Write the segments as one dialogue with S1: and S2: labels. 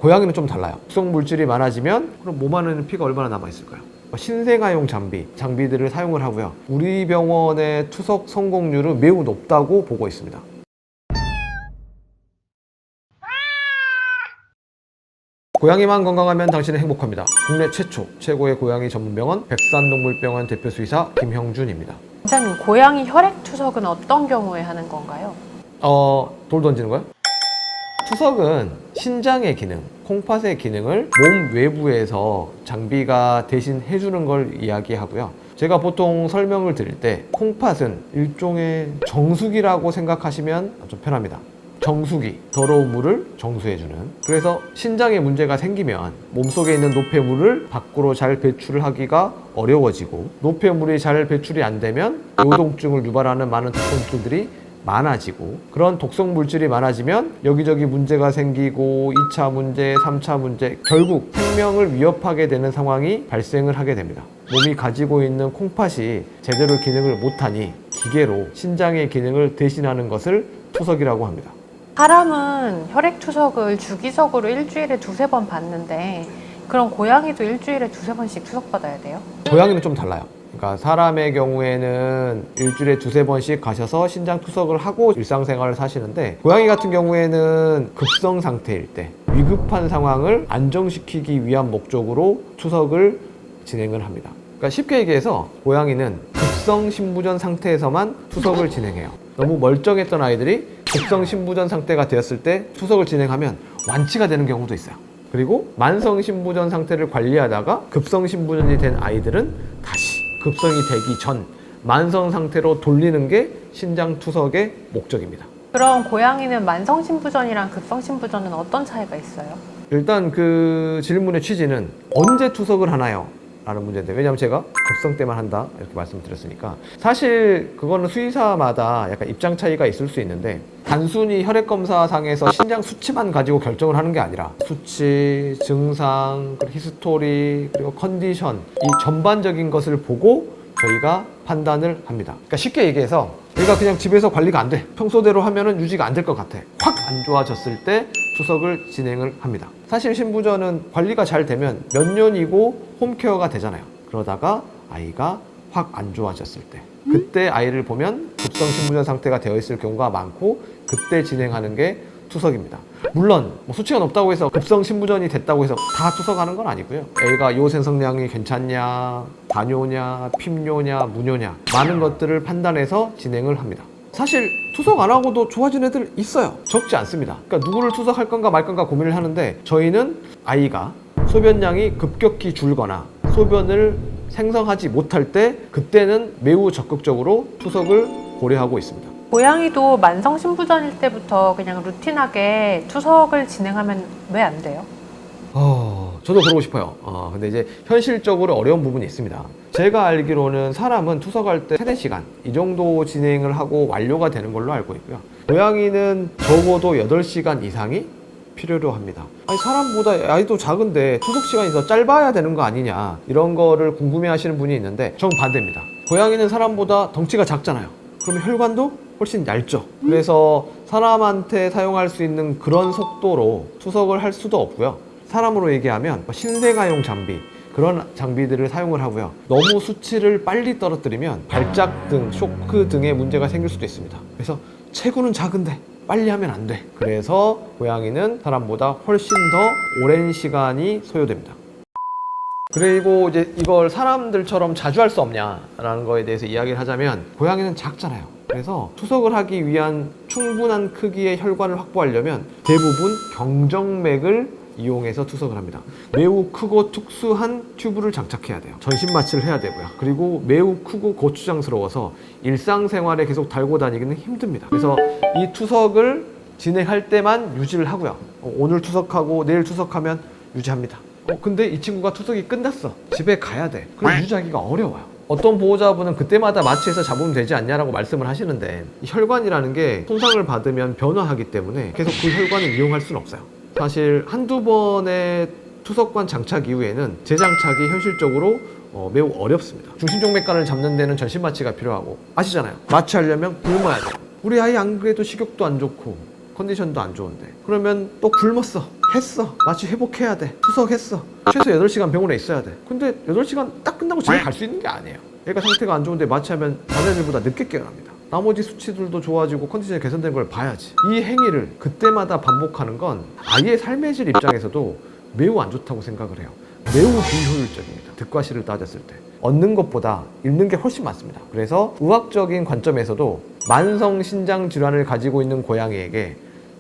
S1: 고양이는 좀 달라요. 독성 물질이 많아지면 그럼 몸 안에는 피가 얼마나 남아있을까요? 신생아용 장비들을 사용을 하고요. 우리 병원의 투석 성공률은 매우 높다고 보고 있습니다. 고양이만 건강하면 당신은 행복합니다. 국내 최초, 최고의 고양이 전문병원 백산동물병원 대표 수의사 김형준입니다.
S2: 원장님, 고양이 혈액 투석은 어떤 경우에 하는 건가요?
S1: 돌 던지는 거요? 투석은 신장의 기능, 콩팥의 기능을 몸 외부에서 장비가 대신 해주는 걸 이야기하고요. 제가 보통 설명을 드릴 때 콩팥은 일종의 정수기라고 생각하시면 좀 편합니다. 정수기, 더러운 물을 정수해주는. 그래서 신장에 문제가 생기면 몸속에 있는 노폐물을 밖으로 잘 배출을 하기가 어려워지고, 노폐물이 잘 배출이 안 되면 요동증을 유발하는 많은 독성물들이 많아지고, 그런 독성 물질이 많아지면 여기저기 문제가 생기고 2차 문제, 3차 문제, 결국 생명을 위협하게 되는 상황이 발생을 하게 됩니다. 몸이 가지고 있는 콩팥이 제대로 기능을 못하니 기계로 신장의 기능을 대신하는 것을 투석이라고 합니다.
S2: 사람은 혈액 투석을 주기적으로 일주일에 2-3번 받는데 그럼 고양이도 일주일에 2-3번씩 투석받아야 돼요?
S1: 고양이는 좀 달라요. 그러니까 사람의 경우에는 일주일에 2-3번씩 가셔서 신장 투석을 하고 일상생활을 사시는데, 고양이 같은 경우에는 급성 상태일 때 위급한 상황을 안정시키기 위한 목적으로 투석을 진행을 합니다. 그러니까 쉽게 얘기해서 고양이는 급성 신부전 상태에서만 투석을 진행해요. 너무 멀쩡했던 아이들이 급성 신부전 상태가 되었을 때 투석을 진행하면 완치가 되는 경우도 있어요. 그리고 만성 신부전 상태를 관리하다가 급성 신부전이 된 아이들은 다시 급성이 되기 전 만성 상태로 돌리는 게 신장 투석의 목적입니다.
S2: 그럼 고양이는 만성신부전이랑 급성신부전은 어떤 차이가 있어요?
S1: 일단 그 질문의 취지는 언제 투석을 하나요? 라는 문제인데, 왜냐하면 제가 급성 때만 한다 이렇게 말씀드렸으니까, 사실 그거는 수의사마다 약간 입장 차이가 있을 수 있는데, 단순히 혈액검사상에서 신장 수치만 가지고 결정을 하는 게 아니라 수치, 증상, 히스토리, 그리고 컨디션, 이 전반적인 것을 보고 저희가 판단을 합니다. 그러니까 쉽게 얘기해서 얘가 그냥 집에서 관리가 안 돼, 평소대로 하면은 유지가 안 될 것 같아, 확 안 좋아졌을 때 투석을 진행을 합니다. 사실 신부전은 관리가 잘 되면 몇 년이고 홈케어가 되잖아요. 그러다가 아이가 확 안 좋아졌을 때, 그때 아이를 보면 급성 신부전 상태가 되어 있을 경우가 많고, 그때 진행하는 게 투석입니다. 물론 수치가 높다고 해서 급성 신부전이 됐다고 해서 다 투석하는 건 아니고요. 애가 요 생성량이 괜찮냐, 단요냐, 핍요냐, 무뇨냐, 많은 것들을 판단해서 진행을 합니다. 사실 투석 안 하고도 좋아진 애들 있어요. 적지 않습니다. 그러니까 누구를 투석할 건가 말 건가 고민을 하는데, 저희는 아이가 소변량이 급격히 줄거나 소변을 생성하지 못할 때, 그때는 매우 적극적으로 투석을 고려하고 있습니다.
S2: 고양이도 만성신부전일 때부터 그냥 루틴하게 투석을 진행하면 왜 안 돼요?
S1: 저도 그러고 싶어요. 근데 이제 현실적으로 어려운 부분이 있습니다. 제가 알기로는 사람은 투석할 때 3-4시간 이 정도 진행을 하고 완료가 되는 걸로 알고 있고요. 고양이는 적어도 8시간 이상이 필요로 합니다. 아니, 사람보다 아이도 작은데 투석 시간이 더 짧아야 되는 거 아니냐, 이런 거를 궁금해 하시는 분이 있는데, 전 반대입니다. 고양이는 사람보다 덩치가 작잖아요. 그러면 혈관도 훨씬 얇죠. 그래서 사람한테 사용할 수 있는 그런 속도로 투석을 할 수도 없고요. 사람으로 얘기하면 신생아용 장비, 그런 장비들을 사용을 하고요. 너무 수치를 빨리 떨어뜨리면 발작 등, 쇼크 등의 문제가 생길 수도 있습니다. 그래서 체구는 작은데 빨리 하면 안 돼. 그래서 고양이는 사람보다 훨씬 더 오랜 시간이 소요됩니다. 그리고 이제 이걸 사람들처럼 자주 할 수 없냐라는 거에 대해서 이야기를 하자면, 고양이는 작잖아요. 그래서 투석을 하기 위한 충분한 크기의 혈관을 확보하려면 대부분 경정맥을 이용해서 투석을 합니다. 매우 크고 특수한 튜브를 장착해야 돼요. 전신 마취를 해야 되고요. 그리고 매우 크고 고추장스러워서 일상생활에 계속 달고 다니기는 힘듭니다. 그래서 이 투석을 진행할 때만 유지를 하고요. 오늘 투석하고 내일 투석하면 유지합니다. 근데 이 친구가 투석이 끝났어, 집에 가야 돼, 그럼 유지하기가 어려워요. 어떤 보호자분은 그때마다 마취해서 잡으면 되지 않냐라고 말씀을 하시는데, 이 혈관이라는 게 손상을 받으면 변화하기 때문에 계속 그 혈관을 이용할 수는 없어요. 사실 한두 번의 투석관 장착 이후에는 재장착이 현실적으로 매우 어렵습니다. 중심정맥관을 잡는 데는 전신 마취가 필요하고, 아시잖아요. 마취하려면 굶어야 돼요. 우리 아이 안 그래도 식욕도 안 좋고 컨디션도 안 좋은데, 그러면 또 굶었어, 했어. 마취 회복해야 돼. 투석했어. 최소 8시간 병원에 있어야 돼. 근데 8시간 딱 끝나고 집에 갈 수 있는 게 아니에요. 얘가 상태가 안 좋은데 마취하면 다른 애들보다 늦게 깨어납니다. 나머지 수치들도 좋아지고 컨디션이 개선된 걸 봐야지. 이 행위를 그때마다 반복하는 건 아이의 삶의 질 입장에서도 매우 안 좋다고 생각을 해요. 매우 비효율적입니다. 득과 실을 따졌을 때. 얻는 것보다 잃는 게 훨씬 많습니다. 그래서 의학적인 관점에서도 만성 신장 질환을 가지고 있는 고양이에게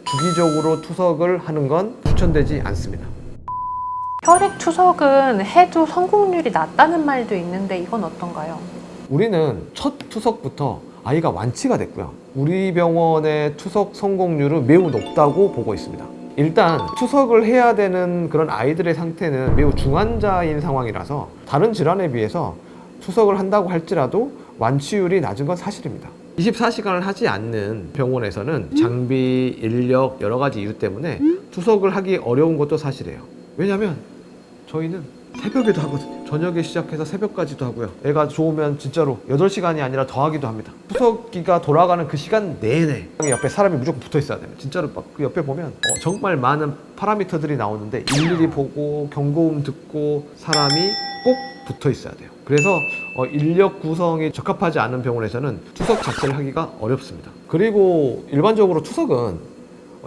S1: 주기적으로 투석을 하는 건 추천되지 않습니다.
S2: 혈액 투석은 해도 성공률이 낮다는 말도 있는데 이건 어떤가요?
S1: 우리는 첫 투석부터 아이가 완치가 됐고요. 우리 병원의 투석 성공률은 매우 높다고 보고 있습니다. 일단 투석을 해야 되는 그런 아이들의 상태는 매우 중환자인 상황이라서 다른 질환에 비해서 투석을 한다고 할지라도 완치율이 낮은 건 사실입니다. 24시간을 하지 않는 병원에서는 장비, 인력, 여러 가지 이유 때문에 투석을 하기 어려운 것도 사실이에요. 왜냐면 저희는 새벽에도 하거든요. 저녁에 시작해서 새벽까지도 하고요. 애가 좋으면 진짜로 8시간이 아니라 더 하기도 합니다. 투석기가 돌아가는 그 시간 내내 옆에 사람이 무조건 붙어 있어야 돼요. 진짜로 막 그 옆에 보면 정말 많은 파라미터들이 나오는데 일일이 보고 경고음 듣고 사람이 꼭 붙어 있어야 돼요. 그래서 인력 구성이 적합하지 않은 병원에서는 투석 자체를 하기가 어렵습니다. 그리고 일반적으로 투석은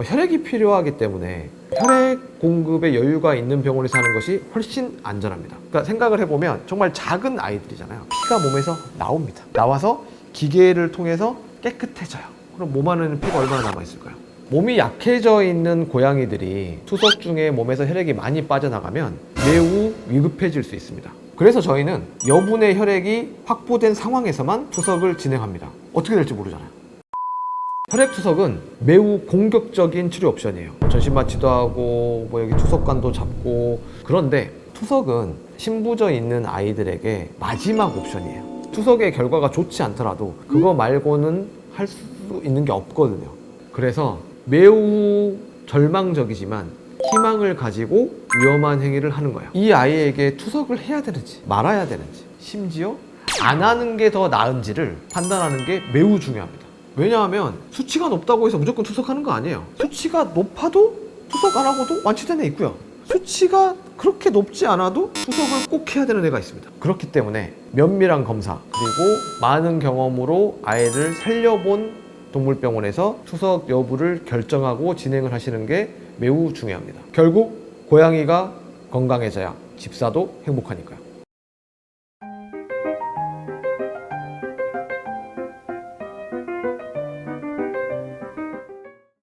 S1: 혈액이 필요하기 때문에 혈액 공급에 여유가 있는 병원에서 하는 것이 훨씬 안전합니다. 그러니까 생각을 해보면 정말 작은 아이들이잖아요. 피가 몸에서 나옵니다. 나와서 기계를 통해서 깨끗해져요. 그럼 몸 안에는 피가 얼마나 남아있을까요? 몸이 약해져 있는 고양이들이 투석 중에 몸에서 혈액이 많이 빠져나가면 매우 위급해질 수 있습니다. 그래서 저희는 여분의 혈액이 확보된 상황에서만 투석을 진행합니다. 어떻게 될지 모르잖아요. 혈액 투석은 매우 공격적인 치료 옵션이에요. 전신 마취도 하고 여기 투석관도 잡고. 그런데 투석은 신부져 있는 아이들에게 마지막 옵션이에요. 투석의 결과가 좋지 않더라도 그거 말고는 할 수 있는 게 없거든요. 그래서 매우 절망적이지만 희망을 가지고 위험한 행위를 하는 거예요. 이 아이에게 투석을 해야 되는지 말아야 되는지, 심지어 안 하는 게 더 나은지를 판단하는 게 매우 중요합니다. 왜냐하면 수치가 높다고 해서 무조건 투석하는 거 아니에요. 수치가 높아도 투석 안 하고도 완치된 애 있고요. 수치가 그렇게 높지 않아도 투석을 꼭 해야 되는 애가 있습니다. 그렇기 때문에 면밀한 검사 그리고 많은 경험으로 아이를 살려본 동물병원에서 투석 여부를 결정하고 진행을 하시는 게 매우 중요합니다. 결국 고양이가 건강해져야 집사도 행복하니까요.